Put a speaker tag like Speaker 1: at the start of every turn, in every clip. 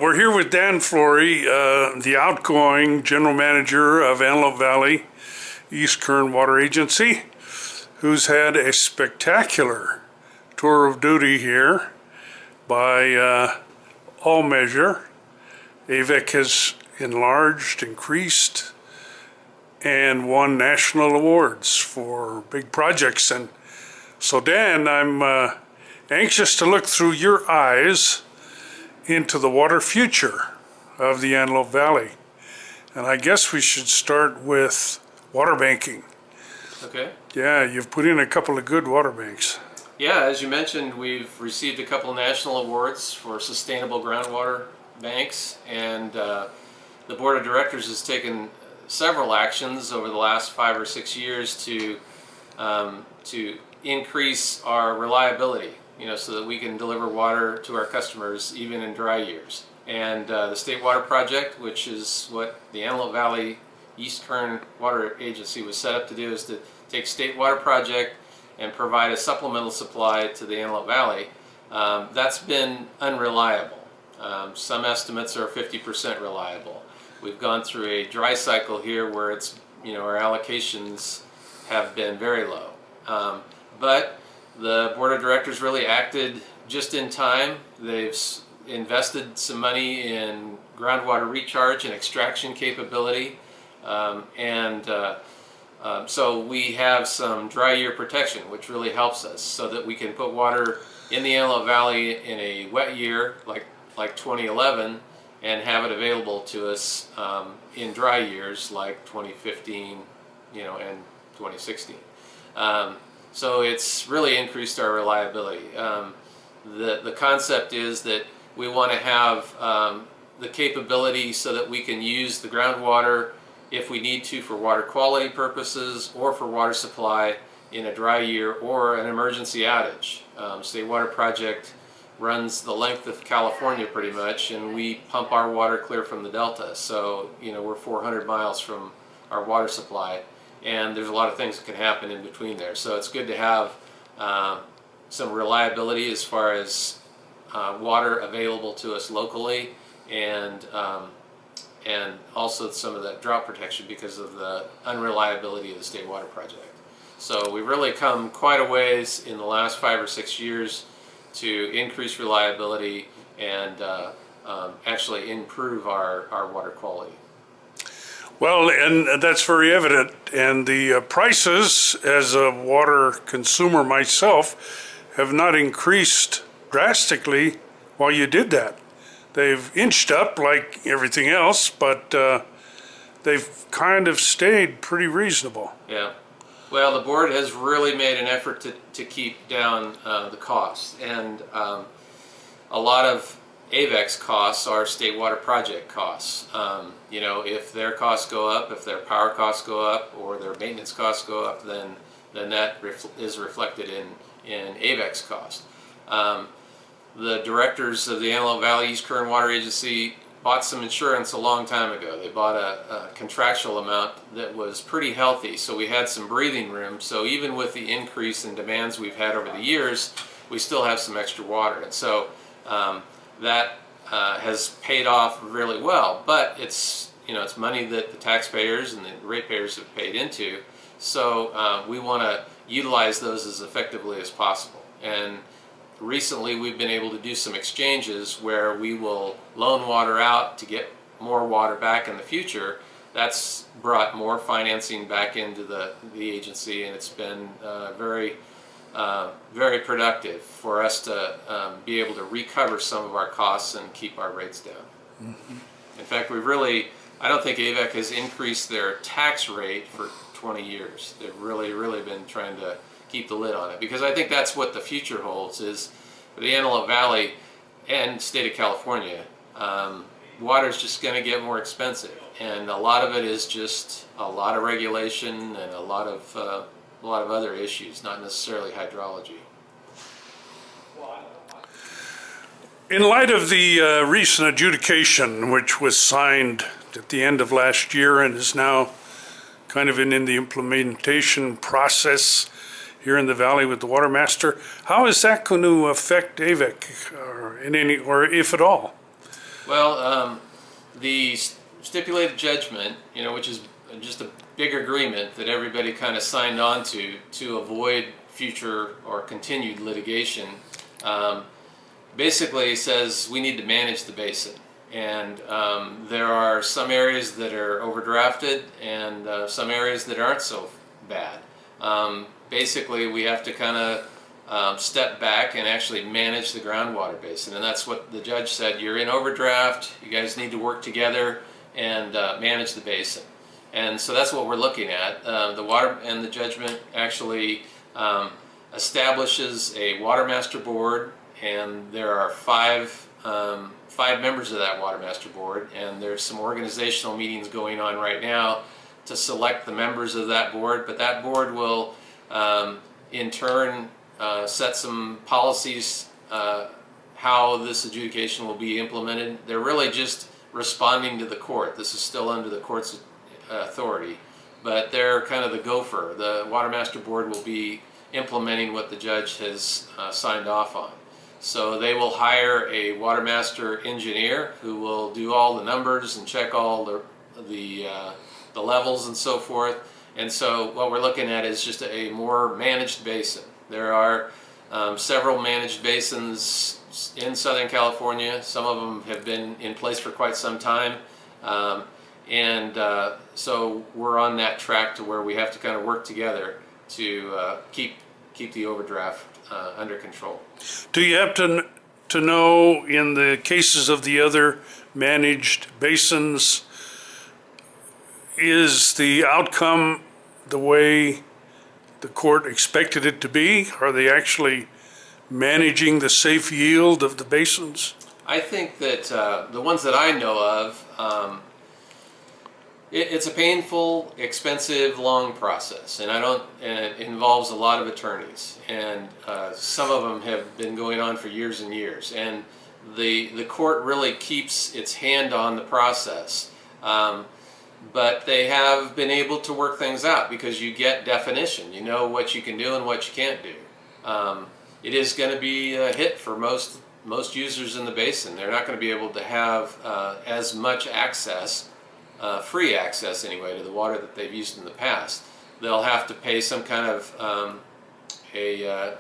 Speaker 1: We're here with Dan Flory, the outgoing general manager of Antelope Valley East Kern Water Agency, who's had a spectacular tour of duty here by all measure. AVEK has enlarged, increased, and won national awards for big projects. And so, Dan, I'm anxious to look through your eyes into the water future of the Antelope Valley. And I guess we should start with water banking.
Speaker 2: Okay.
Speaker 1: Yeah, you've put in a couple of good water banks.
Speaker 2: Yeah, as you mentioned, we've received a couple national awards for sustainable groundwater banks, and the board of directors has taken several actions over the last 5 or 6 years to increase our reliability, so that we can deliver water to our customers even in dry years. And the State Water Project, which is what the Antelope Valley East Kern Water Agency was set up to do, is to take State Water Project and provide a supplemental supply to the Antelope Valley. That's been unreliable. Some estimates are 50% reliable. We've gone through a dry cycle here where it's, our allocations have been very low. But the board of directors really acted just in time. They've invested some money in groundwater recharge and extraction capability, so we have some dry year protection, which really helps us so that we can put water in the Antelope Valley in a wet year like 2011 and have it available to us in dry years like 2015, and 2016. So it's really increased our reliability. The concept is that we want to have the capability so that we can use the groundwater if we need to for water quality purposes or for water supply in a dry year or an emergency outage. State Water Project runs the length of California pretty much, and we pump our water clear from the Delta. So, we're 400 miles from our water supply, and there's a lot of things that can happen in between there. So it's good to have some reliability as far as water available to us locally, and also some of that drought protection because of the unreliability of the State Water Project. So we've really come quite a ways in the last 5 or 6 years to increase reliability and actually improve our water quality.
Speaker 1: Well, and that's very evident. And the prices, as a water consumer myself, have not increased drastically while you did that. They've inched up like everything else, but they've kind of stayed pretty reasonable.
Speaker 2: Yeah. Well, the board has really made an effort to keep down the costs, and a lot of AVEK's costs are State Water Project costs. If their costs go up, if their power costs go up, or their maintenance costs go up, then that is reflected in AVEK's cost. The directors of the Antelope Valley East Kern Water Agency bought some insurance a long time ago. They bought a contractual amount that was pretty healthy, so we had some breathing room. So even with the increase in demands we've had over the years, we still have some extra water. And so that has paid off really well, but it's money that the taxpayers and the ratepayers have paid into, so we want to utilize those as effectively as possible. And recently we've been able to do some exchanges where we will loan water out to get more water back in the future. That's brought more financing back into the agency, and it's been very productive for us to be able to recover some of our costs and keep our rates down. Mm-hmm. In fact, I don't think AVEK has increased their tax rate for 20 years. They've really been trying to keep the lid on it, because I think that's what the future holds, is for the Antelope Valley and state of California, water is just going to get more expensive, and a lot of it is just a lot of regulation and a lot of other issues, not necessarily hydrology.
Speaker 1: In light of the recent adjudication, which was signed at the end of last year and is now kind of in the implementation process here in the valley with the water master, how is that going to affect AVEK, or if at all?
Speaker 2: Well, the stipulated judgment, which is just a big agreement that everybody kind of signed on to avoid future or continued litigation, basically says we need to manage the basin. And there are some areas that are overdrafted and some areas that aren't so bad. Basically, we have to kind of step back and actually manage the groundwater basin. And that's what the judge said. You're in overdraft. You guys need to work together and manage the basin. And so that's what we're looking at. The water and the judgment actually establishes a water master board, and there are five members of that water master board, and there's some organizational meetings going on right now to select the members of that board. But that board will in turn set some policies how this adjudication will be implemented. They're really just responding to the court. This is still under the court's authority, but they're kind of the gopher. The water master board will be implementing what the judge has signed off on. So they will hire a water master engineer who will do all the numbers and check all the levels and so forth. And so what we're looking at is just a more managed basin. There are several managed basins in Southern California. Some of them have been in place for quite some time. So we're on that track to where we have to kind of work together to keep the overdraft under control.
Speaker 1: Do you happen to know, in the cases of the other managed basins, is the outcome the way the court expected it to be? Are they actually managing the safe yield of the basins?
Speaker 2: I think that the ones that I know of, it's a painful, expensive, long process, and it involves a lot of attorneys, and some of them have been going on for years and years, and the court really keeps its hand on the process. But they have been able to work things out because you get definition. You know what you can do and what you can't do. It is going to be a hit for most users in the basin. They're not going to be able to have as much access, free access anyway, to the water that they've used in the past. They'll have to pay some kind of a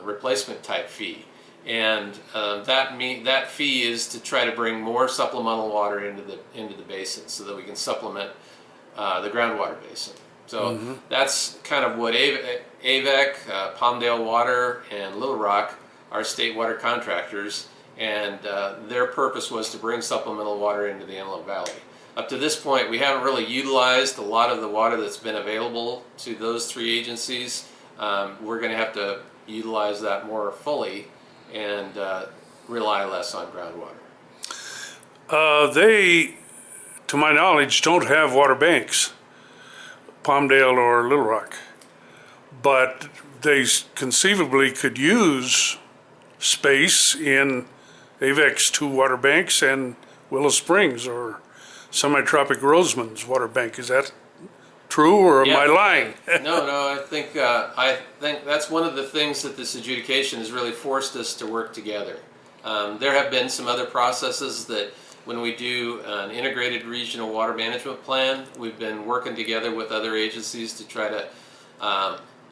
Speaker 2: replacement type fee. And that fee is to try to bring more supplemental water into the basin so that we can supplement the groundwater basin. So that's kind of what AVEK, Palmdale Water, and Little Rock are state water contractors, and their purpose was to bring supplemental water into the Antelope Valley. Up to this point, we haven't really utilized a lot of the water that's been available to those three agencies. We're going to have to utilize that more fully and rely less on groundwater.
Speaker 1: They, to my knowledge, don't have water banks, Palmdale or Little Rock, but they conceivably could use space in AVEK's 2 water banks and Willow Springs or Semi-Tropic Rosamond's water bank. Is that true, or am I lying?
Speaker 2: No, I think that's one of the things that this adjudication has really forced us to work together. There have been some other processes that when we do an integrated regional water management plan, we've been working together with other agencies to try to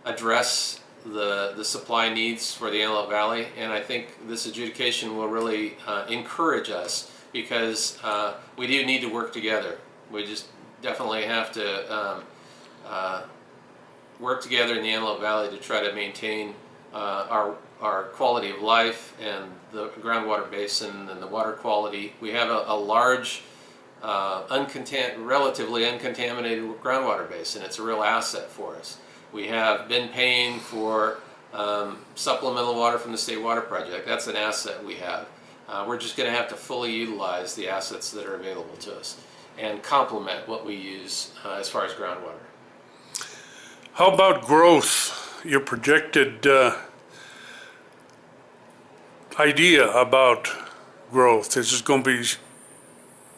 Speaker 2: address the supply needs for the Antelope Valley, and I think this adjudication will really encourage us because we do need to work together. We just definitely have to work together in the Antelope Valley to try to maintain our quality of life and the groundwater basin and the water quality. We have a large, relatively uncontaminated groundwater basin. It's a real asset for us. We have been paying for supplemental water from the State Water Project. That's an asset we have. We're just going to have to fully utilize the assets that are available to us and complement what we use as far as groundwater.
Speaker 1: How about growth? Your projected idea about growth? Is it going to be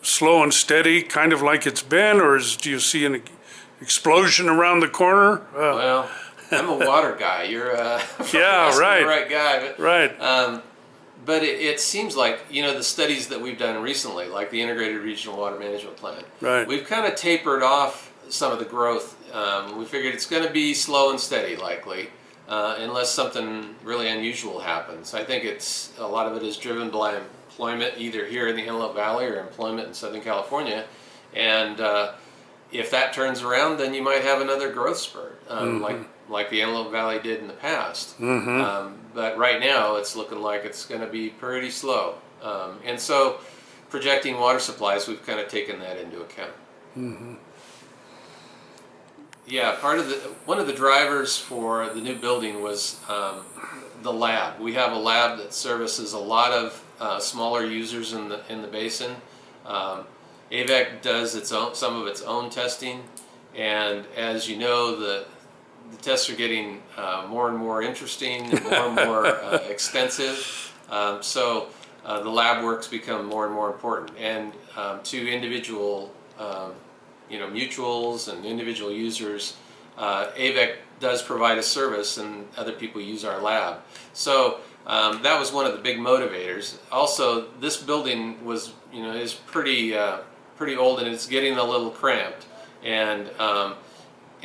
Speaker 1: slow and steady, kind of like it's been, or do you see an explosion around the corner?
Speaker 2: Well, I'm a water guy. You're
Speaker 1: yeah, right.
Speaker 2: the right guy. But,
Speaker 1: right.
Speaker 2: but it seems like, you know, the studies that we've done recently, like the Integrated Regional Water Management Plan,
Speaker 1: Right.
Speaker 2: we've kind of tapered off some of the growth. We figured it's going to be slow and steady, likely, unless something really unusual happens. I think a lot of it is driven by employment, either here in the Antelope Valley or employment in Southern California. And if that turns around, then you might have another growth spurt, like the Antelope Valley did in the past. But right now, it's looking like it's going to be pretty slow. And so, projecting water supplies, we've kind of taken that into account. Yeah, one of the drivers for the new building was the lab. We have a lab that services a lot of smaller users in the basin. AVEK does some of its own testing, and as you know, the tests are getting more and more interesting and more extensive. So the lab work's become more and more important, and to individual mutuals and individual users, AVEK does provide a service, and other people use our lab. So that was one of the big motivators. Also, this building is pretty old, and it's getting a little cramped, and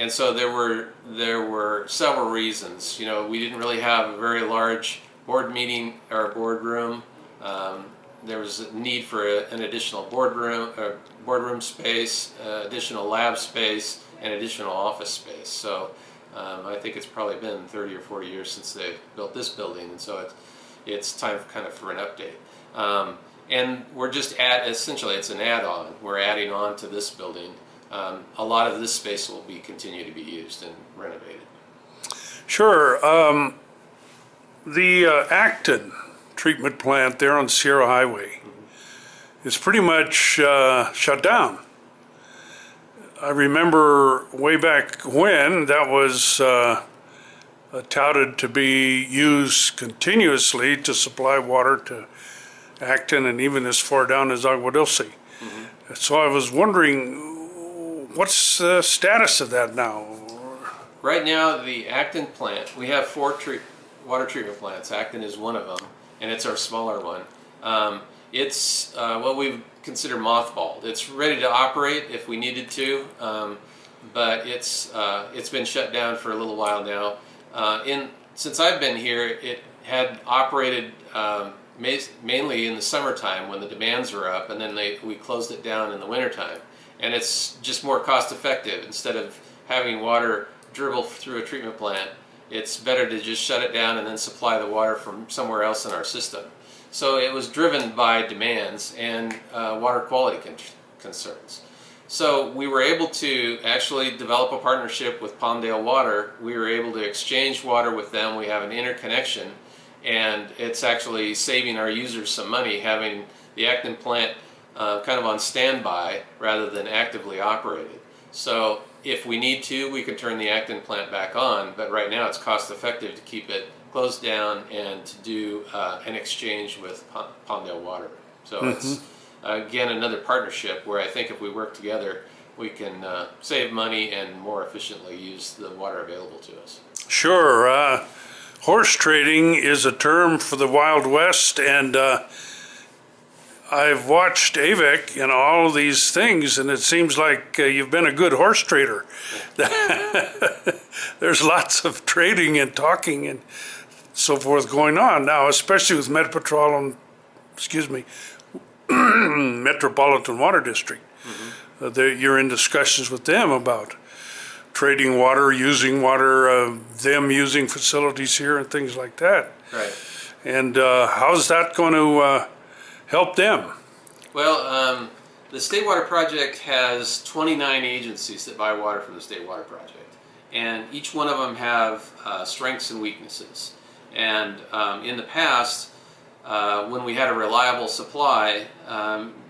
Speaker 2: so there were several reasons. You know, we didn't really have a very large board meeting or boardroom. There was a need for an additional boardroom space, additional lab space, and additional office space. So I think it's probably been 30 or 40 years since they built this building, and so it's time kind of for an update. And we're just essentially it's an add-on. We're adding on to this building. A lot of this space will continue to be used and renovated.
Speaker 1: Sure. The Acton treatment plant there on Sierra Highway is pretty much shut down. I remember way back when that was touted to be used continuously to supply water to Acton and even as far down as agua dulce. So I was wondering, what's the status of that now?
Speaker 2: Right now, the Acton plant, we have 4 water treatment plants. Acton is one of them, and it's our smaller one. It's what we consider mothballed. It's ready to operate if we needed to, but it's been shut down for a little while now. Since I've been here, it had operated mainly in the summertime when the demands were up, and then we closed it down in the wintertime. And it's just more cost effective. Instead of having water dribble through a treatment plant, it's better to just shut it down and then supply the water from somewhere else in our system. So it was driven by demands and water quality concerns. So we were able to actually develop a partnership with Palmdale Water. We were able to exchange water with them. We have an interconnection, and it's actually saving our users some money having the Acton plant kind of on standby rather than actively operated. So if we need to, we can turn the Acton plant back on, but right now it's cost effective to keep it closed down and to do an exchange with Palmdale Water. So it's, again, another partnership where I think if we work together, we can save money and more efficiently use the water available to us.
Speaker 1: Sure. Horse trading is a term for the Wild West, and I've watched AVEK in all of these things, and it seems like you've been a good horse trader. There's lots of trading and talking and so forth going on now, especially with Metropolitan Water District. You're in discussions with them about trading water, using water, them using facilities here and things like that.
Speaker 2: Right.
Speaker 1: And how's that going to help them?
Speaker 2: Well, the State Water Project has 29 agencies that buy water from the State Water Project, and each one of them have strengths and weaknesses. And in the past, when we had a reliable supply,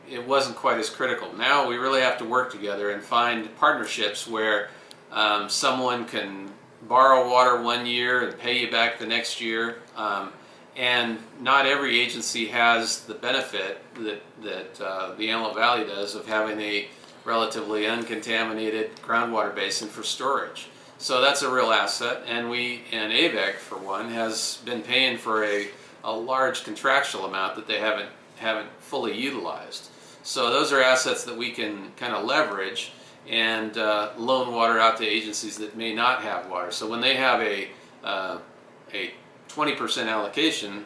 Speaker 2: it wasn't quite as critical. Now we really have to work together and find partnerships where someone can borrow water one year and pay you back the next year. And not every agency has the benefit that the Antelope Valley does of having a relatively uncontaminated groundwater basin for storage. So that's a real asset, and AVEK, for one, has been paying for a a large contractual amount that they haven't fully utilized. So those are assets that we can kind of leverage and loan water out to agencies that may not have water. So when they have a 20% allocation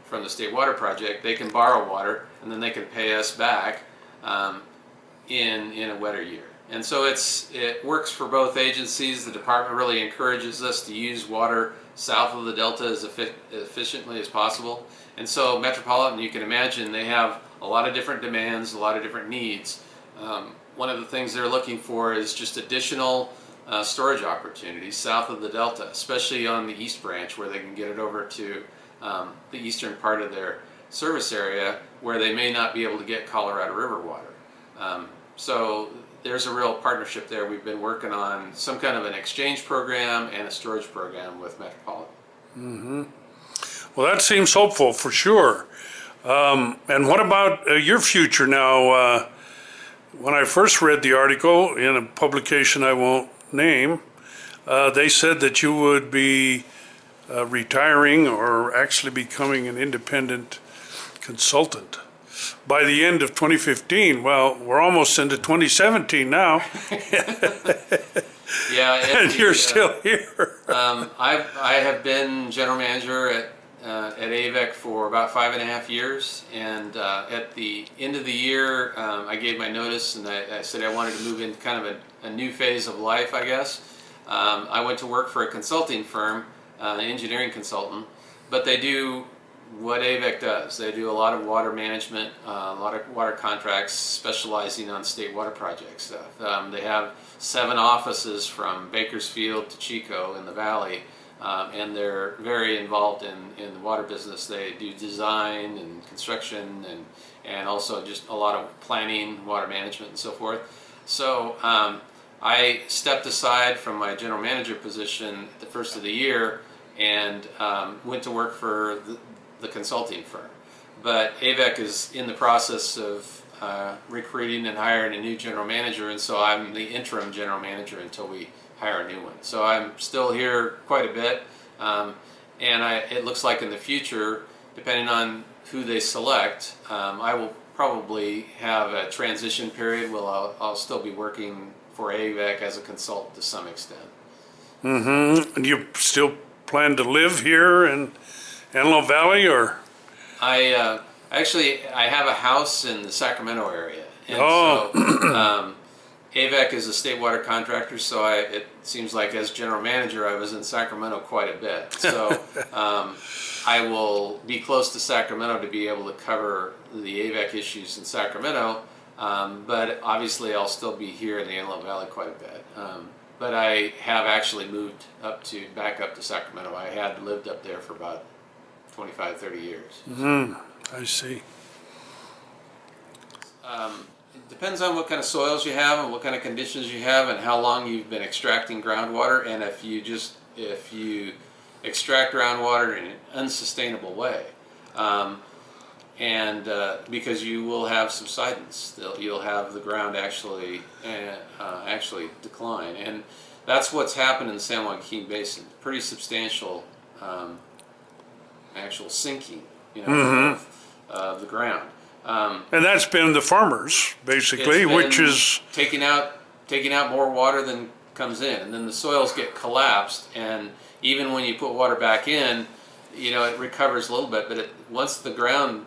Speaker 2: from the State Water Project, they can borrow water and then they can pay us back in a wetter year. And so it works for both agencies. The department really encourages us to use water south of the Delta as efficiently as possible. And so Metropolitan, you can imagine, they have a lot of different demands, a lot of different needs. One of the things they're looking for is just additional storage opportunities south of the Delta, especially on the East Branch, where they can get it over to the eastern part of their service area where they may not be able to get Colorado River water. So there's a real partnership there. We've been working on some kind of an exchange program and a storage program with Metropolitan.
Speaker 1: Mm-hmm. Well, that seems hopeful for sure. And what about your future now? When I first read the article in a publication I won't name, they said that you would be retiring or actually becoming an independent consultant by the end of 2015. Well, we're almost into 2017 now.
Speaker 2: Yeah,
Speaker 1: and you're still here.
Speaker 2: I have been general manager at AVEK for about 5.5 years, and at the end of the year, I gave my notice, and I said I wanted to move into kind of a new phase of life, I guess. I went to work for a consulting firm, an engineering consultant, but they do what AVEK does. They do a lot of water management, a lot of water contracts, specializing on state water project stuff. They have 7 offices from Bakersfield to Chico in the valley, and they're very involved in the water business. They do design and construction and also just a lot of planning, water management, and so forth. So I stepped aside from my general manager position at the first of the year and went to work for the consulting firm. But AVEK is in the process of recruiting and hiring a new general manager, and so I'm the interim general manager until we hire a new one. So I'm still here quite a bit, and it looks like in the future, depending on who they select, I will probably have a transition period where I'll still be working for AVEK as a consultant to some extent.
Speaker 1: Mm-hmm. And you still plan to live here in Antelope Valley, or?
Speaker 2: I have a house in the Sacramento area, and so AVEK is a state water contractor. So it seems like as general manager, I was in Sacramento quite a bit. So I will be close to Sacramento to be able to cover the AVEK issues in Sacramento. But obviously, I'll still be here in the Antelope Valley quite a bit. But I have actually moved back up to Sacramento. I had lived up there for about 25, 30 years.
Speaker 1: Mm-hmm. I see.
Speaker 2: It depends on what kind of soils you have and what kind of conditions you have and how long you've been extracting groundwater, and if you extract groundwater in an unsustainable way. Because you will have subsidence, you'll have the ground actually decline, and that's what's happened in the San Joaquin Basin. Pretty substantial actual sinking, of the ground.
Speaker 1: And that's been the farmers, basically, which is
Speaker 2: taking out more water than comes in, and then the soils get collapsed, and even when you put water back in, it recovers a little bit, but once the ground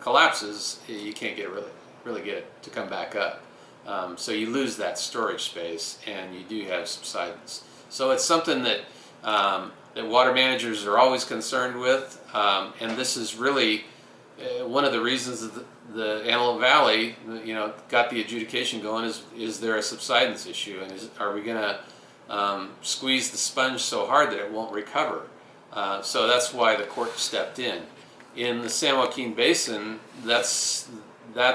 Speaker 2: collapses, you can't really get it to come back up. So you lose that storage space, and you do have subsidence. So it's something that water managers are always concerned with, and this is really one of the reasons that the Antelope Valley, got the adjudication going. Is there a subsidence issue, and are we going to squeeze the sponge so hard that it won't recover? So that's why the court stepped in. In the San Joaquin Basin, that's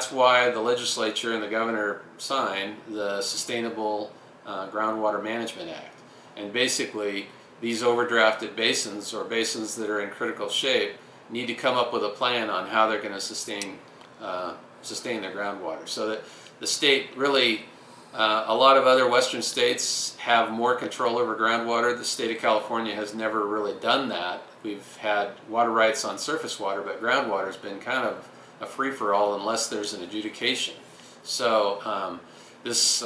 Speaker 2: why the legislature and the governor signed the Sustainable Groundwater Management Act. And basically, these overdrafted basins, or basins that are in critical shape, need to come up with a plan on how they're going to sustain their groundwater. So that the state really, a lot of other western states have more control over groundwater. The state of California has never really done that we've had water rights on surface water, but groundwater's been kind of a free-for-all unless there's an adjudication. So this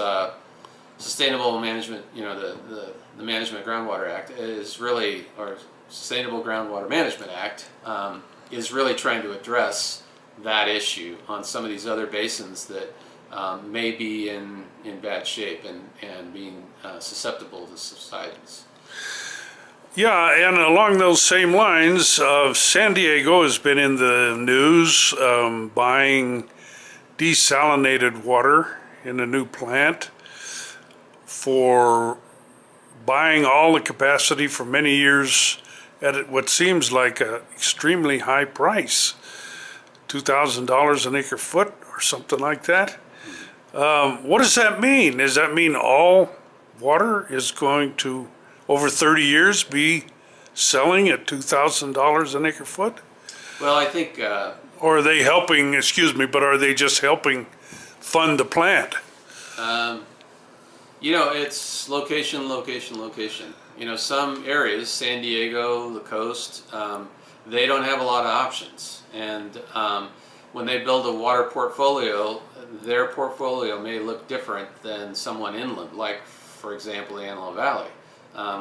Speaker 2: Sustainable Management, the Management Groundwater Act is really, or Sustainable Groundwater Management Act, is really trying to address that issue on some of these other basins that may be in bad shape and being susceptible to subsidence.
Speaker 1: Yeah, and along those same lines, San Diego has been in the news buying desalinated water in a new plant for buying all the capacity for many years at what seems like an extremely high price, $2,000 an acre foot or something like that. What does that mean? Does that mean all water is going to, over 30 years, be selling at $2,000 an acre foot?
Speaker 2: Well, I think...
Speaker 1: or are they helping, but are they just helping fund the plant?
Speaker 2: It's location, location, location. Some areas, San Diego, the coast, they don't have a lot of options. And when they build a water portfolio, their portfolio may look different than someone inland, like, for example, the Antelope Valley.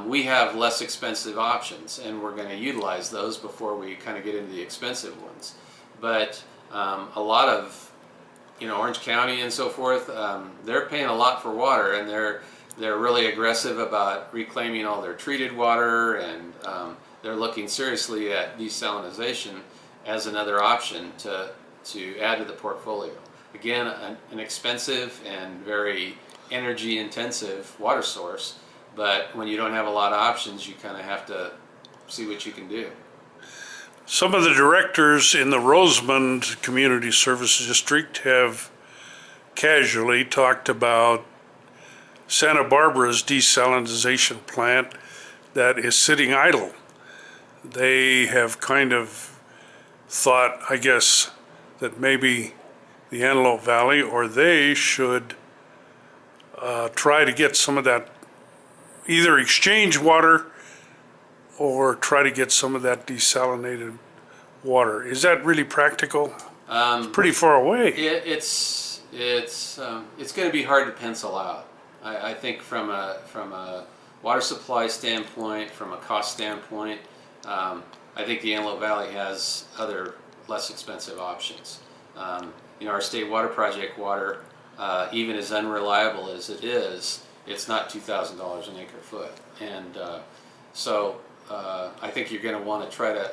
Speaker 2: We have less expensive options, and we're going to utilize those before we kind of get into the expensive ones. But a lot of Orange County and so forth, they're paying a lot for water, and they're really aggressive about reclaiming all their treated water, and they're looking seriously at desalinization as another option to add to the portfolio. Again, an expensive and very energy intensive water source, but when you don't have a lot of options, you kind of have to see what you can do.
Speaker 1: Some of the directors in the Rosamond Community Services District have casually talked about Santa Barbara's desalinization plant that is sitting idle. They have kind of thought, I guess, that maybe the Antelope Valley or they should try to get some of that, either exchange water or try to get some of that desalinated water. Is that really practical? It's pretty far away.
Speaker 2: It's going to be hard to pencil out. I think from a water supply standpoint, from a cost standpoint, I think the Antelope Valley has other less expensive options. Our state water project water, even as unreliable as it is, it's not $2,000 an acre foot, and so I think you're going to want to try to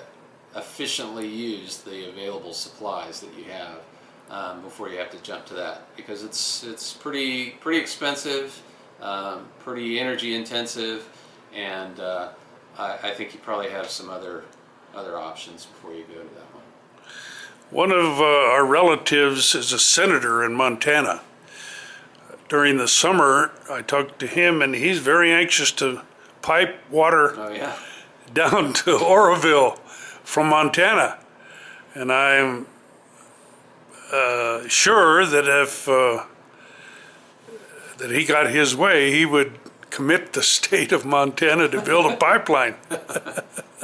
Speaker 2: efficiently use the available supplies that you have before you have to jump to that, because it's pretty expensive, pretty energy intensive, and I think you probably have some other options before you go to that one.
Speaker 1: One of our relatives is a senator in Montana. During the summer, I talked to him, and he's very anxious to pipe water down to Oroville from Montana. And I'm sure that if that he got his way, he would commit the state of Montana to build a pipeline.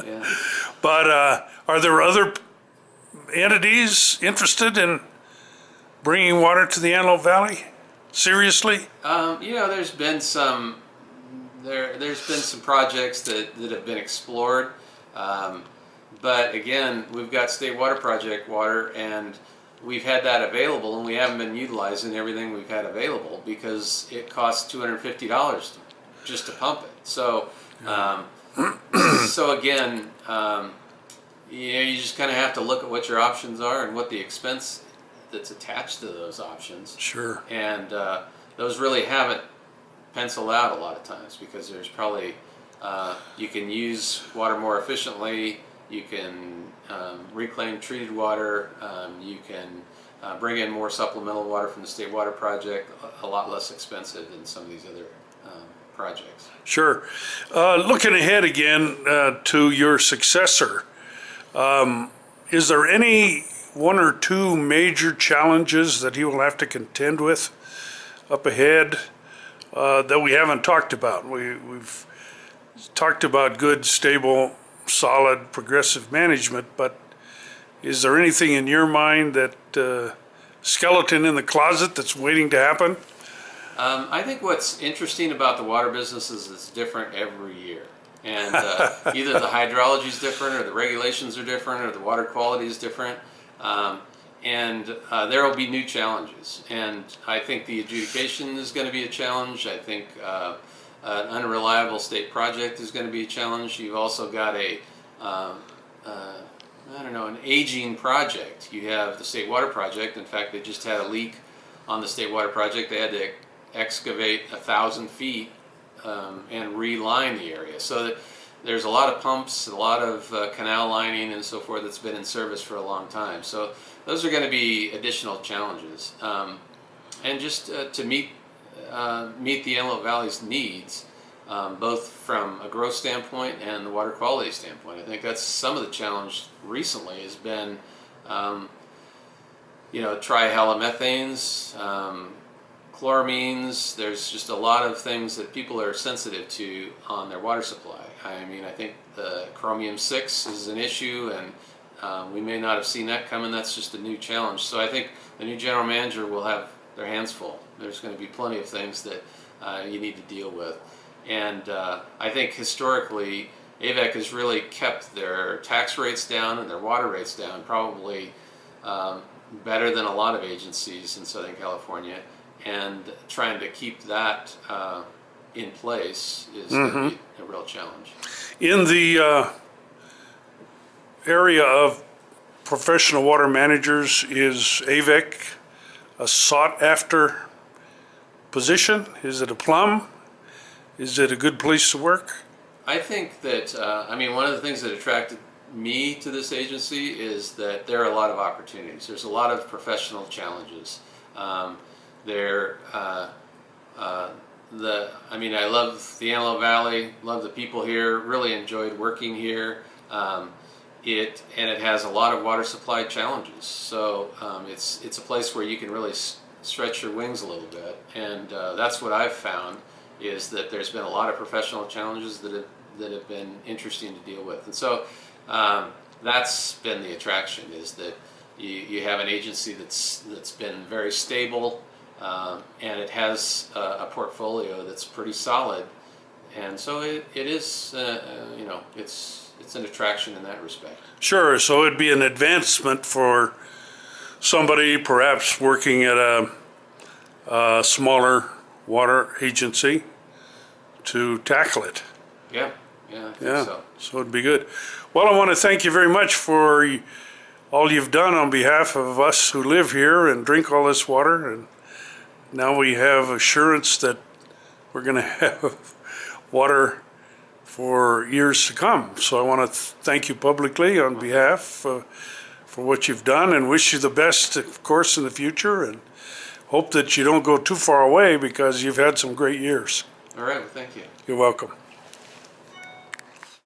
Speaker 2: Yeah.
Speaker 1: But are there other entities interested in bringing water to the Antelope Valley? Seriously?
Speaker 2: There's been some projects that have been explored, but again, we've got state water project water, and we've had that available, and we haven't been utilizing everything we've had available because it costs $250 just to pump it. So, so again, you just kind of have to look at what your options are and what the expense that's attached to those options.
Speaker 1: Sure.
Speaker 2: And those really haven't penciled out a lot of times, because there's probably you can use water more efficiently, you can reclaim treated water, you can bring in more supplemental water from the state water project, a lot less expensive than some of these other projects.
Speaker 1: Sure. Looking ahead again to your successor, is there any one or two major challenges that he will have to contend with up ahead that we haven't talked about? We've talked about good, stable solid, progressive management, but is there anything in your mind that skeleton in the closet that's waiting to happen?
Speaker 2: I think what's interesting about the water business is it's different every year. And either the hydrology is different, or the regulations are different, or the water quality is different. And there will be new challenges. And I think the adjudication is going to be a challenge. I think an unreliable state project is going to be a challenge. You've also got an aging project. You have the state water project. In fact, they just had a leak on the state water project. They had to excavate 1,000 feet and reline the area. So there's a lot of pumps, a lot of canal lining and so forth that's been in service for a long time. So those are going to be additional challenges. And just to meet the Antelope Valley's needs, both from a growth standpoint and the water quality standpoint. I think that's some of the challenge recently has been, trihalomethanes, chloramines. There's just a lot of things that people are sensitive to on their water supply. I mean, I think the chromium-6 is an issue, and we may not have seen that coming. That's just a new challenge. So I think the new general manager will have their hands full. There's going to be plenty of things that you need to deal with. And I think historically, AVEK has really kept their tax rates down and their water rates down, probably better than a lot of agencies in Southern California. And trying to keep that in place is going to be a real challenge.
Speaker 1: In the area of professional water managers, is AVEK a sought-after position? Is it a plum? Is it a good place to work?
Speaker 2: I think that, one of the things that attracted me to this agency is that there are a lot of opportunities. There's a lot of professional challenges. I love the Antelope Valley, love the people here, really enjoyed working here. It has a lot of water supply challenges. So it's a place where you can really stretch your wings a little bit. And that's what I've found, is that there's been a lot of professional challenges that have been interesting to deal with. And so that's been the attraction, is that you have an agency that's been very stable, and it has a portfolio that's pretty solid, and so it is it's an attraction in that respect.
Speaker 1: Sure. So it'd be an advancement for somebody perhaps working at a smaller water agency to tackle it.
Speaker 2: Yeah, I think so.
Speaker 1: So it'd be good. Well, I want to thank you very much for all you've done on behalf of us who live here and drink all this water, and now we have assurance that we're going to have water for years to come. So I want to thank you publicly on behalf for what you've done, and wish you the best, of course, in the future, and hope that you don't go too far away, because you've had some great years.
Speaker 2: All right, well, thank you.
Speaker 1: You're welcome.